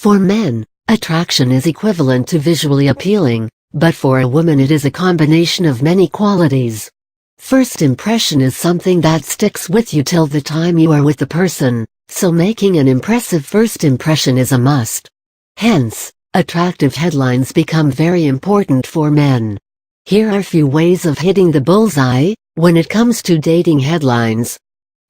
For men, attraction is equivalent to visually appealing, but for a woman it is a combination of many qualities. First impression is something that sticks with you till the time you are with the person, so making an impressive first impression is a must. Hence, attractive headlines become very important for men. Here are a few ways of hitting the bullseye when it comes to dating headlines.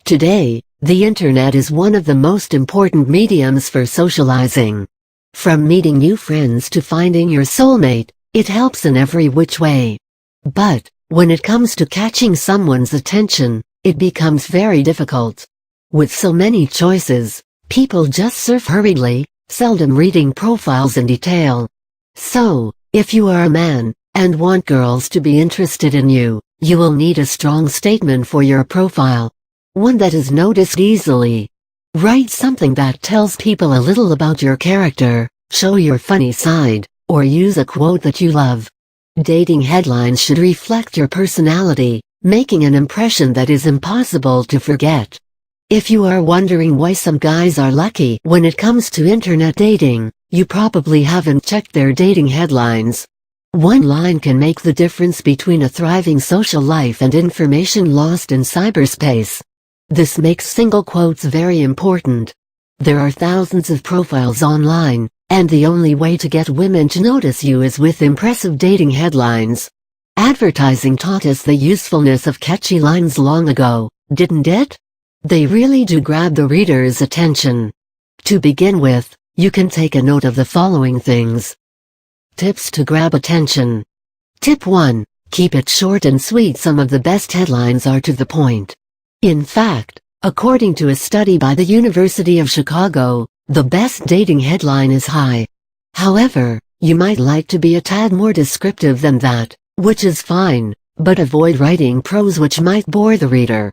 Today, the internet is one of the most important mediums for socializing. From meeting new friends to finding your soulmate, it helps in every which way. But, when it comes to catching someone's attention, it becomes very difficult. With so many choices, people just surf hurriedly, seldom reading profiles in detail. So, if you are a man, and want girls to be interested in you, you will need a strong statement for your profile. One that is noticed easily. Write something that tells people a little about your character, show your funny side, or use a quote that you love. Dating headlines should reflect your personality, making an impression that is impossible to forget. If you are wondering why some guys are lucky when it comes to internet dating, you probably haven't checked their dating headlines. One line can make the difference between a thriving social life and information lost in cyberspace. This makes single quotes very important. There are thousands of profiles online, and the only way to get women to notice you is with impressive dating headlines. Advertising taught us the usefulness of catchy lines long ago, didn't it? They really do grab the reader's attention. To begin with, you can take a note of the following things. Tips to grab attention. Tip 1. Keep it short and sweet. Some of the best headlines are to the point. In fact, according to a study by the University of Chicago, the best dating headline is "Hi." However, you might like to be a tad more descriptive than that, which is fine, but avoid writing prose which might bore the reader.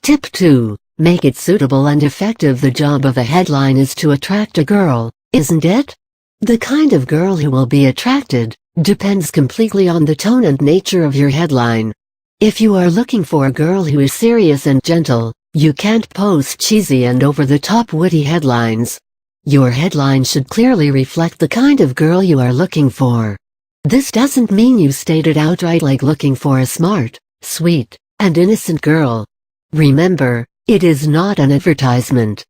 Tip 2. Make it suitable and effective. The job of a headline is to attract a girl, isn't it? The kind of girl who will be attracted depends completely on the tone and nature of your headline. If you are looking for a girl who is serious and gentle, you can't post cheesy and over-the-top witty headlines. Your headline should clearly reflect the kind of girl you are looking for. This doesn't mean you state it outright like looking for a smart, sweet, and innocent girl. Remember, it is not an advertisement.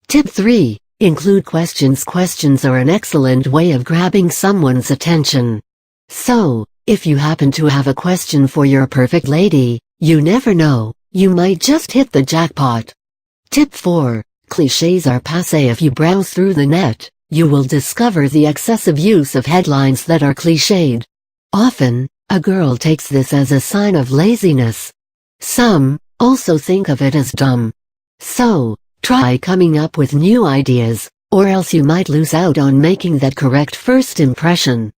Tip 3. Include questions. Questions are an excellent way of grabbing someone's attention. So, if you happen to have a question for your perfect lady, you never know, you might just hit the jackpot. Tip 4. Clichés are passé. If you browse through the net, you will discover the excessive use of headlines that are cliched. Often, a girl takes this as a sign of laziness. Some also think of it as dumb. So, try coming up with new ideas, or else you might lose out on making that correct first impression.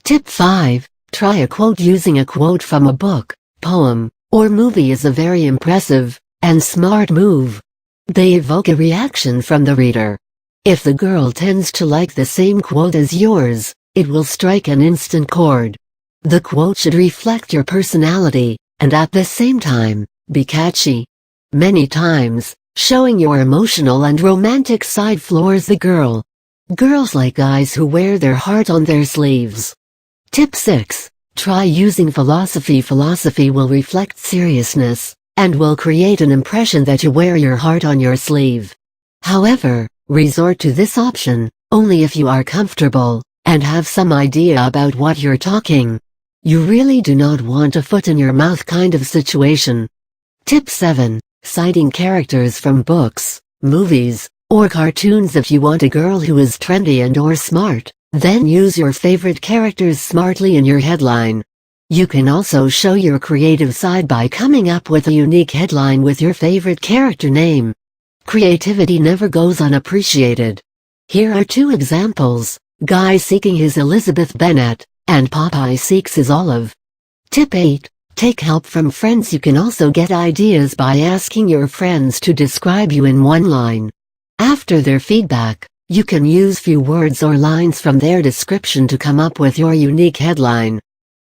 Tip 5. Try a quote. Using a quote from a book, poem, or movie is a very impressive and smart move. They evoke a reaction from the reader. If the girl tends to like the same quote as yours, it will strike an instant chord. The quote should reflect your personality, and at the same time, be catchy. Many times, showing your emotional and romantic side floors the girl. Girls like guys who wear their heart on their sleeves. Tip 6. Try using philosophy. Philosophy will reflect seriousness, and will create an impression that you wear your heart on your sleeve. However, resort to this option only if you are comfortable, and have some idea about what you're talking. You really do not want a foot in your mouth kind of situation. Tip 7. Citing characters from books, movies, or cartoons. If you want a girl who is trendy and or smart, then use your favorite characters smartly in your headline. You can also show your creative side by coming up with a unique headline with your favorite character name. Creativity never goes unappreciated. Here are 2 examples: Guy seeking his Elizabeth Bennet, and Popeye seeks his Olive. Tip 8. Take help from friends. You can also get ideas by asking your friends to describe you in one line. After their feedback, you can use few words or lines from their description to come up with your unique headline.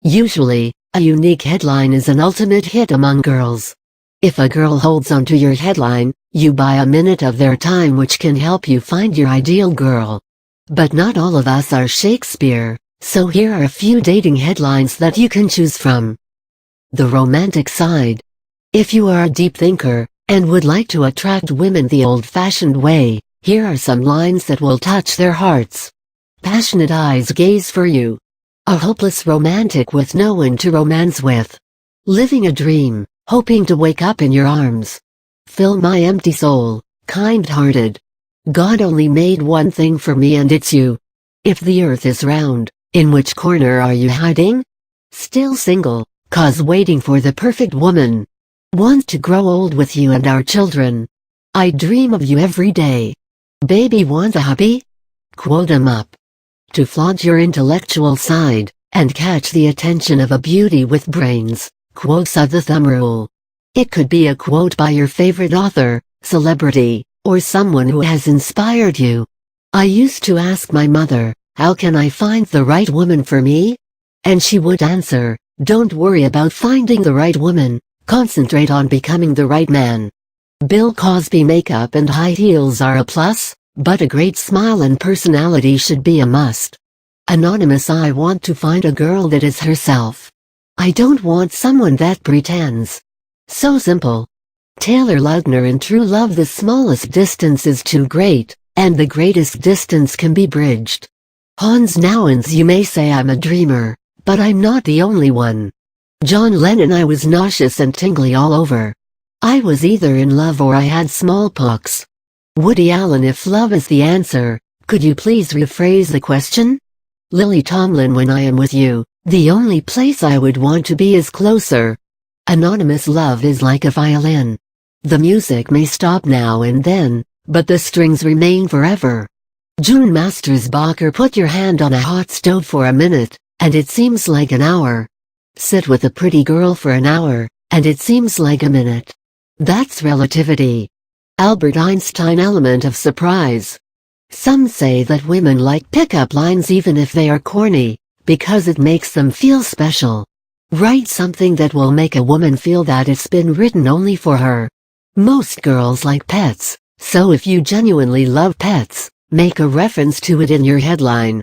Usually, a unique headline is an ultimate hit among girls. If a girl holds onto your headline, you buy a minute of their time, which can help you find your ideal girl. But not all of us are Shakespeare, so here are a few dating headlines that you can choose from. The romantic side. If you are a deep thinker, and would like to attract women the old-fashioned way, here are some lines that will touch their hearts. Passionate eyes gaze for you. A hopeless romantic with no one to romance with. Living a dream, hoping to wake up in your arms. Fill my empty soul, kind-hearted. God only made one thing for me and it's you. If the earth is round, in which corner are you hiding? Still single, 'cause waiting for the perfect woman. Want to grow old with you and our children. I dream of you every day. Baby, want a hubby? Quote 'em up. To flaunt your intellectual side, and catch the attention of a beauty with brains, quotes are the thumb rule. It could be a quote by your favorite author, celebrity, or someone who has inspired you. I used to ask my mother, how can I find the right woman for me? And she would answer, don't worry about finding the right woman, concentrate on becoming the right man. Bill Cosby makeup and high heels are a plus, but a great smile and personality should be a must. Anonymous, I want to find a girl that is herself. I don't want someone that pretends. So simple. Taylor Lautner in True Love. The smallest distance is too great, and the greatest distance can be bridged. Hans Nouwens. You may say I'm a dreamer, but I'm not the only one. John Lennon. I was nauseous and tingly all over. I was either in love or I had smallpox. Woody Allen. If love is the answer, could you please rephrase the question? Lily Tomlin. When I am with you, the only place I would want to be is closer. Anonymous. Love is like a violin. The music may stop now and then, but the strings remain forever. June Masters Bacher. Put your hand on a hot stove for a minute, and it seems like an hour. Sit with a pretty girl for an hour, and it seems like a minute. That's relativity. Albert Einstein. Element of surprise. Some say that women like pickup lines even if they are corny, because it makes them feel special. Write something that will make a woman feel that it's been written only for her. Most girls like pets, so if you genuinely love pets, make a reference to it in your headline.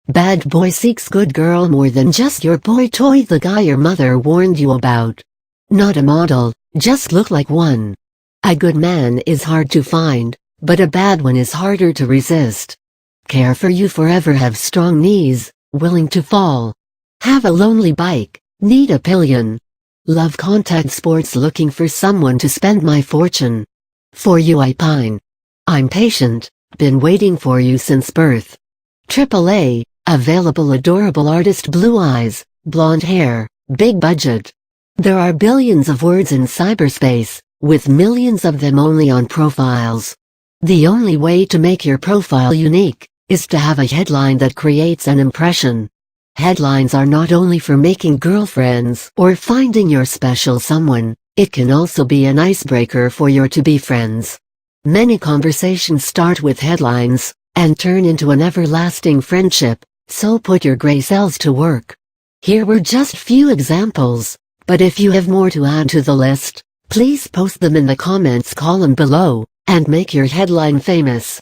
Bad boy seeks good girl more than just your boy toy. The guy your mother warned you about. Not a model, just look like one. A good man is hard to find, but a bad one is harder to resist. Care for you forever. Have strong knees, willing to fall. Have a lonely bike, need a pillion. Love contact sports. Looking for someone to spend my fortune. For you I pine. I'm patient, been waiting for you since birth. AAA, available. Adorable artist. Blue eyes, blonde hair, big budget. There are billions of words in cyberspace, with millions of them only on profiles. The only way to make your profile unique is to have a headline that creates an impression. Headlines are not only for making girlfriends or finding your special someone, it can also be an icebreaker for your to-be friends. Many conversations start with headlines and turn into an everlasting friendship, so put your gray cells to work. Here were just few examples, but if you have more to add to the list, please post them in the comments column below, and make your headline famous.